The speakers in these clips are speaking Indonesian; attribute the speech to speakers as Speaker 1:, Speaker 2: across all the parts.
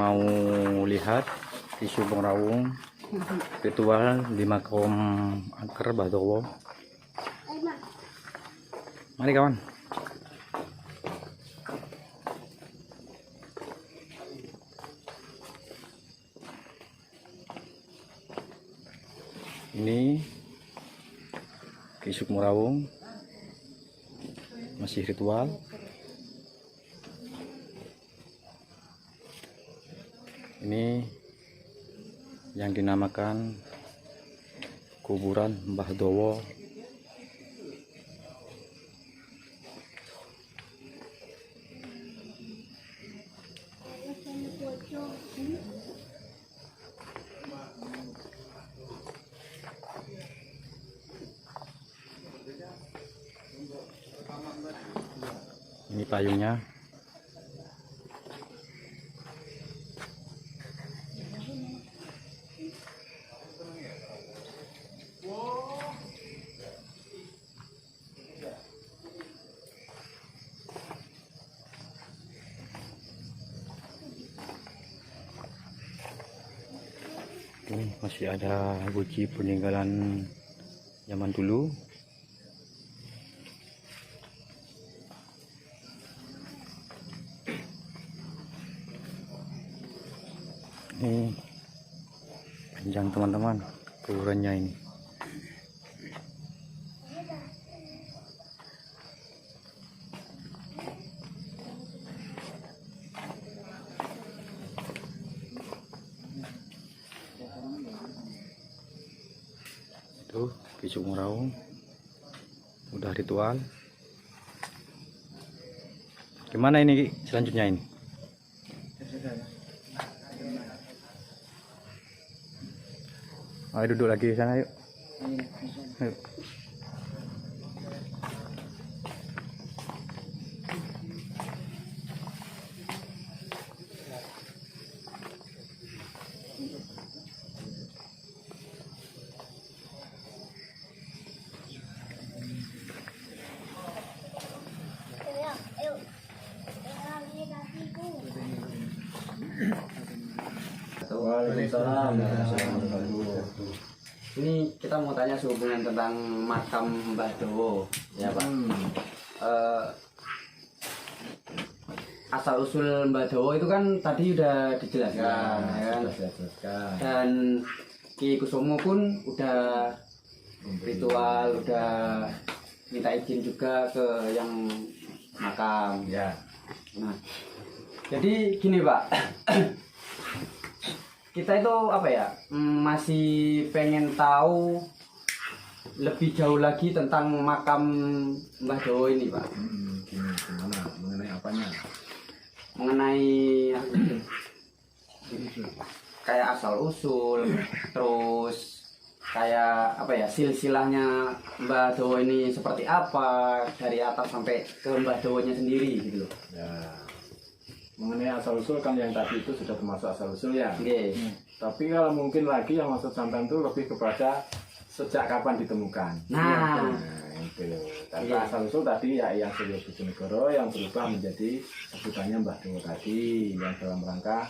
Speaker 1: mau lihat isu Bung Rawung ritual di makam angker Mbah Dawa. Mari kawan. Ini isu Bung Rawung masih ritual. Ini yang dinamakan kuburan Mbah Dawa. Ini payungnya. Ini masih ada guci peninggalan zaman dulu. Ini panjang teman-teman kuburannya ini. Tuh, Kisuk Bung Rawung udah ritual. Gimana ini selanjutnya ini? Ayo duduk lagi di sana yuk. Yuk.
Speaker 2: Waalaikumsalam. Ini kita mau tanya sehubungan tentang makam Mbah Dawa, ya Pak. Asal usul Mbah Dawa itu kan tadi udah dijelaskan, ya kan? Dan Ki Kusumo pun udah ritual, udah minta izin juga ke yang makam.
Speaker 3: Ya.
Speaker 2: Nah, jadi gini Pak. Kita itu apa ya, masih pengen tahu lebih jauh lagi tentang makam Mbah Dawa ini Pak.
Speaker 3: Gimana? Mengenai apanya?
Speaker 2: Mengenai kayak asal usul, terus kayak apa ya, silsilahnya Mbah Dawa ini seperti apa dari atas sampai ke Mbah Dawanya sendiri gitu loh.
Speaker 3: Ya. Mengenai asal usul kan yang tadi itu sudah termasuk asal usul ya.
Speaker 2: Okay.
Speaker 3: Tapi kalau mungkin lagi yang maksud sampean itu lebih kepada sejak kapan ditemukan.
Speaker 2: Nah,
Speaker 3: itu. Karena asal usul tadi ya yang Suryo Bojonegoro yang berubah menjadi sebutannya Mbah Dawa tadi yang dalam rangka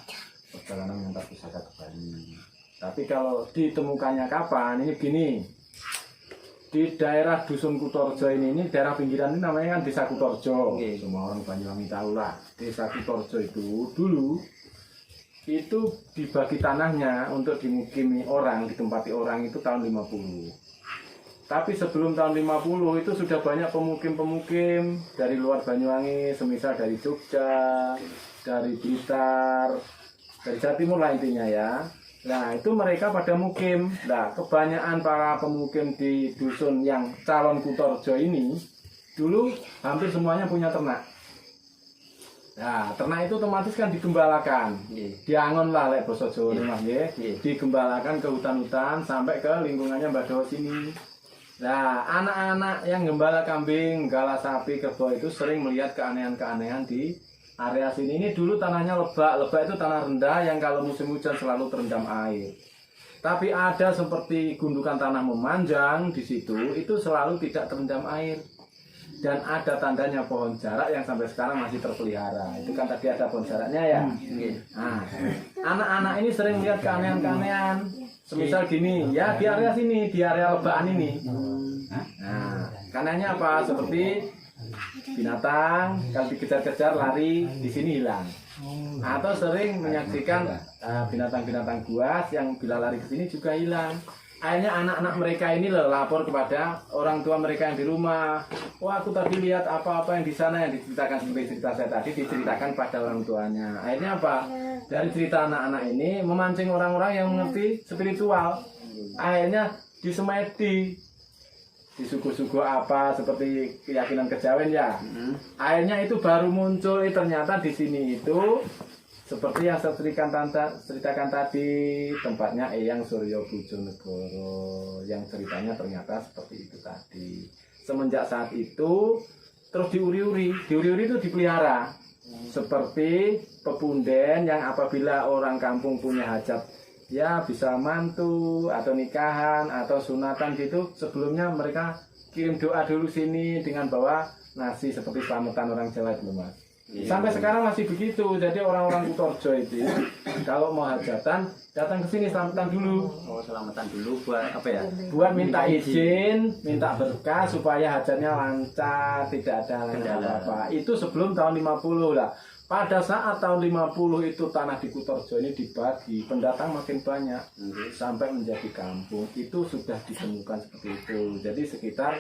Speaker 3: perjalanan mengantar pusaka ke Bali. Tapi kalau ditemukannya kapan? Ini gini. Di daerah Dusun Kutorjo ini daerah pinggiran ini namanya kan Desa Kutorjo. Semua orang Banyuwangi tahu lah. Desa Kutorjo itu dulu itu dibagi tanahnya untuk dimukimi orang, ditempati orang itu tahun 50. Tapi sebelum tahun 50 itu sudah banyak pemukim-pemukim dari luar Banyuwangi, semisal dari Jogja, dari Blitar, dari Jawa Timur lah intinya ya. Nah itu mereka pada mukim. Nah kebanyakan para pemukim di dusun yang calon Kutorjo ini dulu hampir semuanya punya ternak. Nah ternak itu otomatis kan digembalakan, diangon lah lek basa Jawa Mas nggih, digembalakan ke hutan-hutan sampai ke lingkungannya Mbah Dawa sini. Nah anak-anak yang gembala kambing, gala sapi, kerbau itu sering melihat keanehan-keanehan di area sini. Ini dulu tanahnya lebak. Lebak itu tanah rendah yang kalau musim hujan selalu terendam air. Tapi ada seperti gundukan tanah memanjang di situ, itu selalu tidak terendam air. dan ada tandanya pohon jarak yang sampai sekarang masih terpelihara. Itu kan tadi ada pohon jaraknya ya. Nah, anak-anak ini sering lihat keanehan-keanehan. Semisal gini, ya di area sini, di area lebaan ini. Nah, keanehannya apa? Seperti binatang kalau dikejar-kejar lari di sini hilang. Atau sering menyaksikan binatang-binatang buas yang bila lari ke sini juga hilang. Akhirnya anak-anak mereka ini lapor kepada orang tua mereka yang di rumah. Wah, aku tadi lihat apa-apa yang di sana yang diceritakan seperti cerita saya tadi diceritakan pada orang tuanya. Akhirnya apa? Dari cerita anak-anak ini memancing orang-orang yang mengerti spiritual. Akhirnya disemedi, di suku-suku apa seperti keyakinan kejawen ya. Akhirnya itu baru muncul ternyata di sini itu seperti yang saya ceritakan tadi, tempatnya Eyang Suryo Bojonegoro, yang ceritanya ternyata seperti itu tadi. Semenjak saat itu terus diuri-uri itu dipelihara seperti pepunden yang apabila orang kampung punya hajat ya bisa mantu atau nikahan atau sunatan gitu, sebelumnya mereka kirim doa dulu sini dengan bawa nasi seperti selamatan orang Jawa itu Mas. Sampai sekarang masih begitu. Jadi orang-orang Kutorjo itu kalau mau hajatan datang ke sini selamatan dulu.
Speaker 2: Oh, selamatan dulu buat apa ya?
Speaker 3: Buat minta izin, minta berkah supaya hajatnya lancar, tidak ada apa-apa. Itu sebelum tahun 50 lah. Pada saat tahun 50 itu tanah di Kutorjo ini dibagi, pendatang makin banyak sampai menjadi kampung. Itu sudah ditemukan seperti itu. Jadi sekitar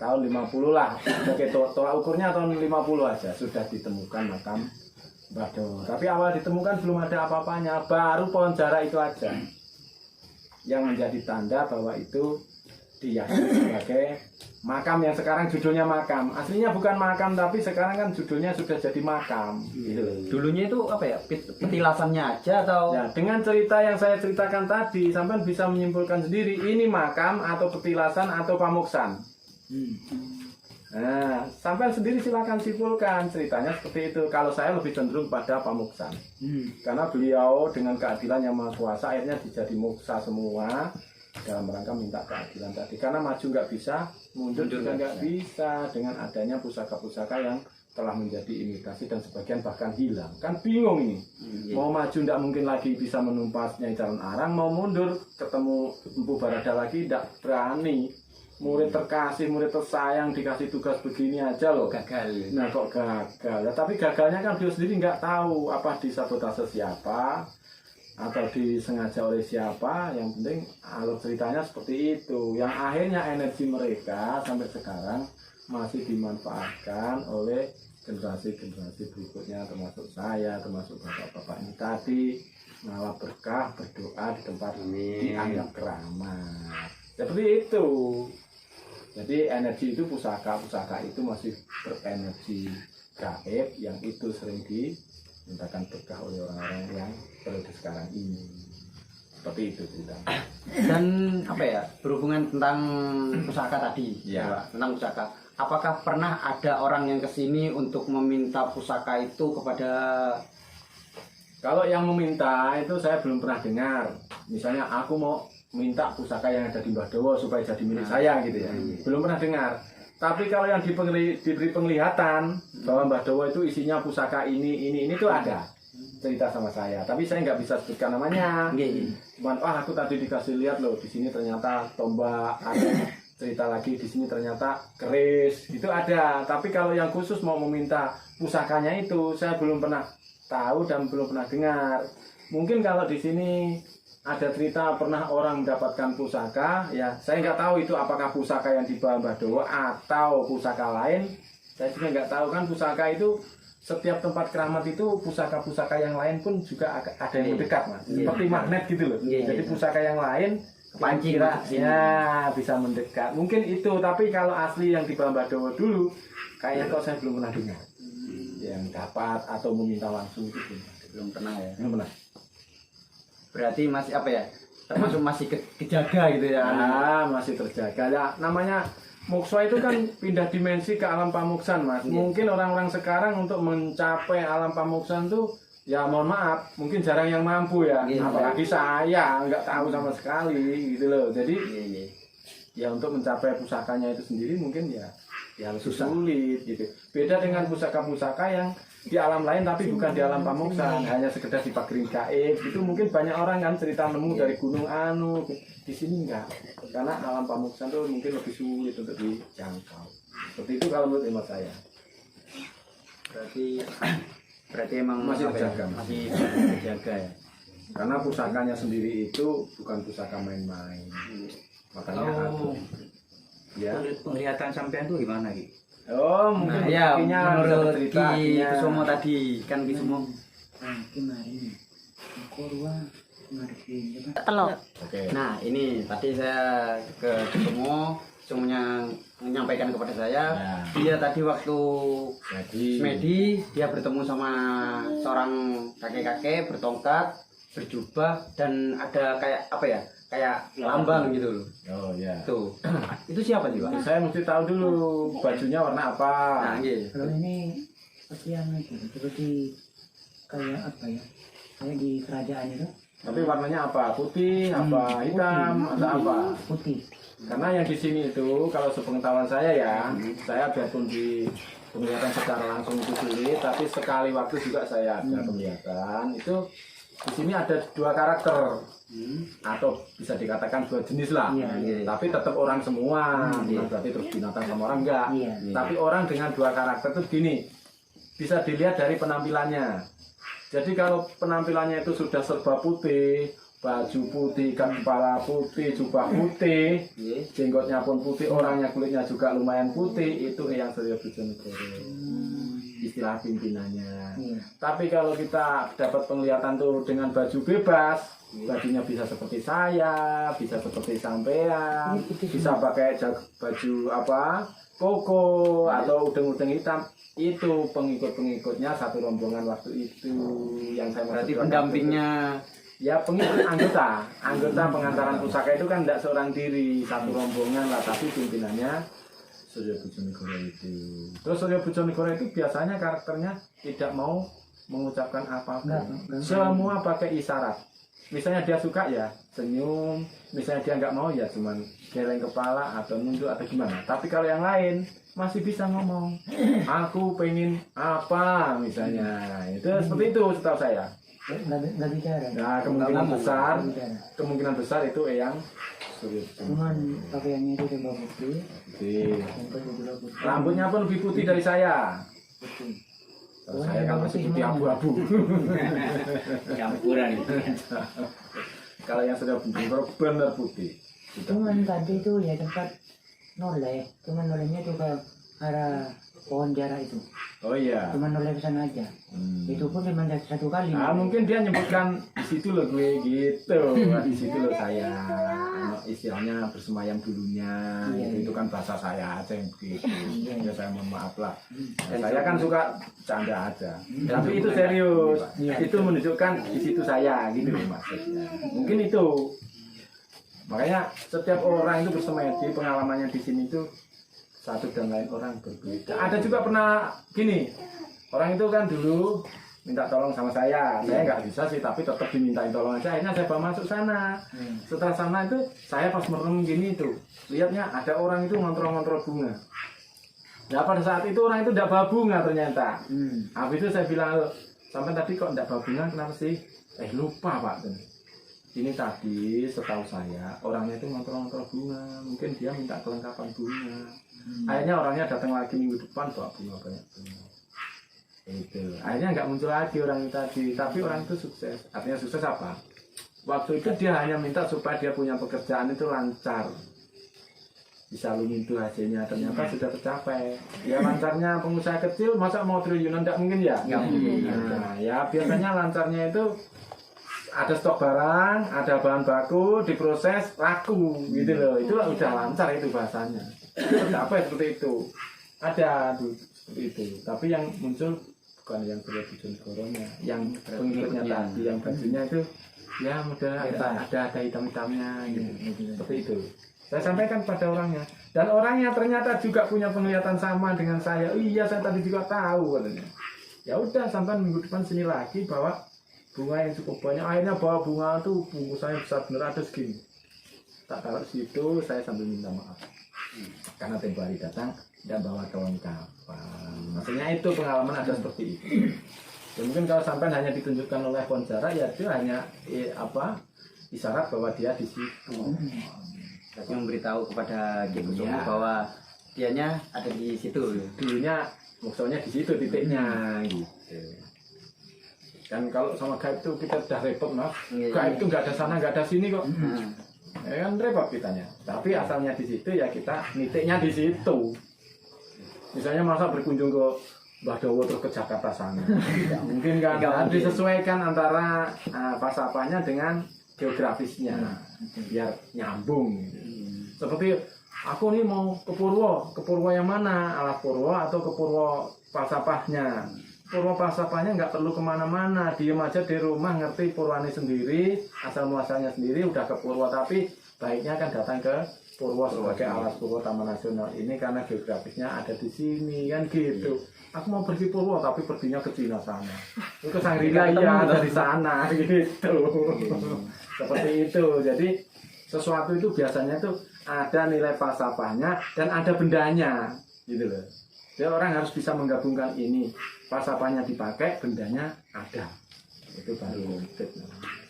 Speaker 3: tahun 50 lah, sebagai tolak ukurnya tahun 50 aja sudah ditemukan makam Mbah Dawa. Tapi awal ditemukan belum ada apa-apanya, baru pohon jarak itu aja yang menjadi tanda bahwa itu diyakini sebagai makam yang sekarang judulnya makam. Aslinya bukan makam tapi sekarang kan judulnya sudah jadi makam. Gitu.
Speaker 2: Dulunya itu apa ya? Petilasannya aja atau?
Speaker 3: Ya, dengan cerita yang saya ceritakan tadi, sampai bisa menyimpulkan sendiri ini makam atau petilasan atau pamuksan. Nah, sampai sendiri silakan simpulkan ceritanya seperti itu. Kalau saya lebih cenderung pada pamuksan, karena beliau dengan keadilan yang maha kuasa akhirnya jadi muksa semua dalam rangka minta keadilan tadi. Karena maju nggak bisa, mundur juga nggak bisa dengan adanya pusaka-pusaka yang telah menjadi imitasi dan sebagian bahkan hilang. Kan bingung ini. Mau maju nggak mungkin lagi bisa menumpas Nyai Calon Arang, mau mundur ketemu Empu Barada lagi tidak berani. Murid terkasih, murid tersayang dikasih tugas begini aja loh
Speaker 2: gagal.
Speaker 3: Nah kok gagal ya, tapi gagalnya kan dia sendiri nggak tahu apa disabotase siapa atau disengaja oleh siapa. Yang penting alur ceritanya seperti itu, yang akhirnya energi mereka sampai sekarang masih dimanfaatkan oleh generasi-generasi berikutnya, termasuk saya, termasuk bapak-bapak ini tadi ngalah berkah, berdoa di tempat ini dianggap keramat seperti itu. Jadi energi itu pusaka itu masih berenergi gaib yang itu sering dimintakan berkah oleh orang-orang yang periode sekarang ini. Seperti itu ceritanya.
Speaker 2: Dan apa ya, berhubungan tentang pusaka tadi,
Speaker 3: ya.
Speaker 2: Tentang pusaka. Apakah pernah ada orang yang kesini untuk meminta pusaka itu kepada?
Speaker 3: Kalau yang meminta itu saya belum pernah dengar. Misalnya aku mau minta pusaka yang ada di Mbah Dawa supaya jadi milik saya gitu ya. Belum pernah dengar. Tapi kalau yang diberi penglihatan bahwa Mbah Dawa itu isinya pusaka ini tuh ada cerita sama saya. Tapi saya nggak bisa sebutkan namanya. Cuman aku tadi dikasih lihat loh, di sini ternyata tombak, ada cerita lagi di sini ternyata keris, itu ada. Tapi kalau yang khusus mau meminta pusakanya itu saya belum pernah tahu dan belum pernah dengar. Mungkin kalau di sini ada cerita pernah orang mendapatkan pusaka, ya saya nggak tahu itu apakah pusaka yang dibawa Mbah Dawa atau pusaka lain. Saya juga nggak tahu, kan pusaka itu setiap tempat keramat itu pusaka-pusaka yang lain pun juga ada yang mendekat Mas, seperti magnet gitu loh. Jadi pusaka yang lain
Speaker 2: kepancing
Speaker 3: ya bisa mendekat. Mungkin itu, tapi kalau asli yang dibawa Mbah Dawa dulu, kayaknya kok saya belum pernah dengar yang dapat atau meminta langsung itu
Speaker 2: Belum pernah ya.
Speaker 3: belum pernah.
Speaker 2: Berarti masih apa ya, termasuk masih kejaga gitu ya?
Speaker 3: Masih terjaga ya. Namanya moksa itu kan pindah dimensi ke alam pamuksan Mas. Mungkin orang-orang sekarang untuk mencapai alam pamuksan tuh ya mohon maaf, mungkin jarang yang mampu ya. Apalagi saya nggak tahu sama sekali gitu loh. Jadi ya untuk mencapai pusakanya itu sendiri mungkin ya yang sulit gitu. Beda dengan pusaka-pusaka yang di alam lain tapi bukan di alam Pamuksan, hanya sekedar dipagering gaib. Itu mungkin banyak orang kan cerita nemu dari gunung anu. Di sini enggak. Karena alam Pamuksan tuh mungkin lebih sulit untuk dijangkau. Seperti itu kalau menurut hemat saya.
Speaker 2: Berarti emang
Speaker 3: Masih
Speaker 2: apa ya?
Speaker 3: terjaga.
Speaker 2: Masih terjaga ya.
Speaker 3: Karena pusakanya sendiri itu bukan pusaka main-main. Makanya aku. Ya.
Speaker 4: Penglihatan sampean tuh gimana Ki?
Speaker 3: Oh, mungkin
Speaker 2: Nah, ya
Speaker 3: kakinya
Speaker 2: menurut
Speaker 3: cerita
Speaker 2: Ki
Speaker 3: kakinya.
Speaker 2: Kusumo tadi kan Ki Kusumo.
Speaker 4: Kemarin aku ruang ngadepin
Speaker 3: Oke.
Speaker 2: Nah ini tadi saya ke Kusumo, Kusumonya menyampaikan kepada saya,
Speaker 3: Ya.
Speaker 2: dia tadi waktu
Speaker 3: Jadi
Speaker 2: semedi dia bertemu sama seorang kakek-kakek bertongkat, berjubah dan ada kayak apa ya? Kayak lambang gitu loh.
Speaker 3: oh ya.
Speaker 2: Tuh. Itu siapa sih, Pak?
Speaker 3: Saya mesti tahu dulu bajunya warna apa.
Speaker 2: Nah, iya.
Speaker 4: Kalau ini seperti yang itu, seperti kayak apa ya? Kayak di kerajaan itu
Speaker 3: Tapi warnanya apa? Putih, apa hitam, atau apa?
Speaker 4: putih.
Speaker 3: Karena yang di sini itu kalau sepengetahuan saya ya, saya biarpun di penglihatan secara langsung itu sulit, tapi sekali waktu juga saya ada penglihatan. Itu di sini ada dua karakter. Atau bisa dikatakan dua jenis lah.
Speaker 4: Iya,
Speaker 3: Tapi tetap orang semua. Bukan berarti terus binatang sama orang enggak.
Speaker 4: Iya.
Speaker 3: Tapi orang dengan dua karakter itu gini, bisa dilihat dari penampilannya. Jadi kalau penampilannya itu sudah serba putih, baju putih, ikat kepala putih, jubah putih, jenggotnya pun putih, orangnya kulitnya juga lumayan putih, itu yang Surya Bojonegoro. Istilah pimpinannya.
Speaker 4: Iya.
Speaker 3: Tapi kalau kita dapat penglihatan tuh dengan baju bebas, bajunya bisa seperti saya, bisa seperti sampean, bisa pakai baju apa, koko atau udeng-udeng hitam. Itu pengikut-pengikutnya satu rombongan waktu itu yang saya
Speaker 2: Berarti
Speaker 3: maksudkan.
Speaker 2: pendampingnya
Speaker 3: Ya pengikut anggota pengantaran pusaka itu kan tidak seorang diri, satu rombongan lah, tapi pimpinannya Surya Bojonegoro itu. Terus Surya Bojonegoro itu biasanya karakternya tidak mau mengucapkan apapun,
Speaker 4: Enggak.
Speaker 3: semua pakai isyarat. Misalnya dia suka ya senyum, misalnya dia nggak mau ya cuman geleng kepala atau nunduk atau gimana. Tapi kalau yang lain masih bisa ngomong, aku pengen apa misalnya, itu seperti itu setahu saya.
Speaker 4: Nggak bicara.
Speaker 3: Nah kemungkinan besar itu yang Surya
Speaker 4: Cuman pakaiannya itu serba putih,
Speaker 3: putih.
Speaker 4: jenggot juga putih.
Speaker 3: Rambutnya pun lebih putih dari saya.
Speaker 4: Putih.
Speaker 3: Kalau saya kan masih putih abu-abu.
Speaker 2: campuran itu.
Speaker 3: Kalau yang sudah benar putih.
Speaker 4: Cuman tadi itu ya tempat noleh, cuman nolehnya tuh ke arah pohon jara itu.
Speaker 3: Oh iya.
Speaker 4: Cuman noleh ke sana aja. Itu pun cuma satu kali.
Speaker 3: Ah mungkin dia nyebutkan di situ loh gue gitu. Di situ loh saya. Istilahnya bersemayam dulunya.
Speaker 4: Iya.
Speaker 3: Itu kan bahasa saya aja yang begitu.
Speaker 4: Iya.
Speaker 3: Ya saya mohon maaf lah.
Speaker 2: Dan
Speaker 3: Saya kan suka canda aja. Tapi itu serius.
Speaker 4: Iya.
Speaker 3: Itu menunjukkan di situ saya gitu loh maksudnya. Mungkin itu. Makanya setiap orang itu bersemedi, pengalamannya di sini itu satu dan lain orang berbeda. Ada juga pernah gini, orang itu kan dulu minta tolong sama saya nggak bisa sih, tapi tetap dimintain tolong aja. Akhirnya saya bawa masuk sana. Setelah sana itu saya pas merem gini tuh, lihatnya ada orang itu ngontrol-ngontrol bunga. Nah pada saat itu orang itu tidak bawa bunga ternyata. Habis itu saya bilang, sampai tadi kok tidak bawa bunga, kenapa sih? Lupa Pak. Ini tadi setahu saya orangnya itu ngontrol-ngontrol bunga, mungkin dia minta kelengkapan bunga. Akhirnya orangnya datang lagi minggu depan bawa bunga banyak bunga. Itu. Akhirnya nggak muncul lagi orang itu tadi, tapi orang itu sukses. Artinya sukses apa? Waktu itu dia hanya minta supaya dia punya pekerjaan itu lancar. Bisa itu hasilnya, ternyata sudah tercapai. Ya lancarnya pengusaha kecil, masa mau triliunan nggak mungkin ya?
Speaker 2: Nggak mungkin.
Speaker 3: Nah, ya biasanya lancarnya itu ada stok barang, ada bahan baku, diproses, laku gitu loh. Itu udah lancar itu bahasanya. Apa seperti itu? Ada tuh seperti itu. Tapi yang muncul bukan yang Surya Bojonegoro-nya, yang pengikutnya tadi, yang bajunya itu ya model ada hitam-hitamnya gitu. Seperti itu. Saya sampaikan pada orangnya, dan orangnya ternyata juga punya penglihatan sama dengan saya. Iya, saya tadi juga tahu katanya. Ya udah, sampai minggu depan sini lagi bawa bunga yang cukup banyak. Akhirnya bawa bunga tuh bungkusannya besar bener, ada segini. Tak taruh situ, saya sambil minta maaf. karena tempo hari datang tidak bawa kelengkapan. Maksudnya itu pengalaman ada seperti itu. Ya, mungkin kalau sampai hanya ditunjukkan oleh pohon jarak, ya itu hanya isyarat bahwa dia di situ.
Speaker 2: Tapi memberitahu kepada Ki Kusumo
Speaker 3: Iya.
Speaker 2: bahwa dianya ada di situ.
Speaker 3: Dulunya maksudnya di situ titiknya gitu. Kan kalau sama gaib itu kita udah repot mas.
Speaker 2: Iya,
Speaker 3: Gaib
Speaker 2: iya.
Speaker 3: itu nggak ada sana nggak ada sini kok.
Speaker 2: Nah,
Speaker 3: Ya kan repot kitanya. Tapi asalnya di situ ya kita nitiknya di situ. Misalnya masa berkunjung ke Mbah Dawo terus ke Jakarta sana. Tidak mungkin kan.
Speaker 2: Nggak
Speaker 3: Harus
Speaker 2: mungkin.
Speaker 3: disesuaikan antara falsafahnya dengan geografisnya biar nyambung. Seperti aku nih mau ke Purwo yang mana? Ala Purwo atau ke Purwo falsafahnya? Purwo falsafahnya nggak perlu kemana-mana, diem aja di rumah ngerti Purwani sendiri, asal muasalnya sendiri udah ke Purwo. Tapi baiknya kan datang ke Purwo sebagai alas Purwo Taman Nasional ini karena geografisnya ada di sini kan gitu. Aku mau pergi Purwo tapi perginya ke Cina sana. Itu ke Sangrila ya dari sana gitu. Seperti itu. Jadi sesuatu itu biasanya tuh ada nilai falsafahnya dan ada bendanya gitu loh. Jadi orang harus bisa menggabungkan ini. Falsafahnya dipakai, bendanya ada. Itu baru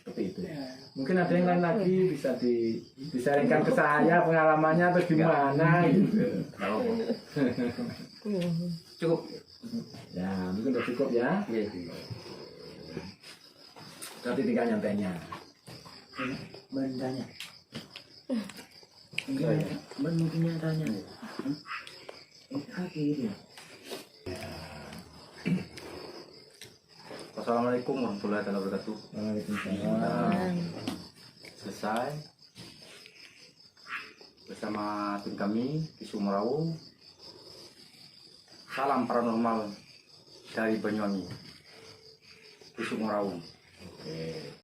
Speaker 3: seperti itu. Mungkin ada yang lain lagi bisa disaringkan ke saya pengalamannya atau gimana gitu.
Speaker 2: cukup.
Speaker 3: Ya, mungkin udah cukup ya.
Speaker 2: Iya.
Speaker 3: Nanti tinggal nyampainya.
Speaker 4: Bendanya.
Speaker 3: Oh, iya.
Speaker 4: Mungkin nyatanya. Gitu.
Speaker 1: Wassalamualaikum warahmatullahi wabarakatuh.
Speaker 3: Waalaikumsalam.
Speaker 1: Selesai bersama tim kami di Sumerawu. Salam paranormal dari Banyuwangi di Sumerawu.
Speaker 3: Oke.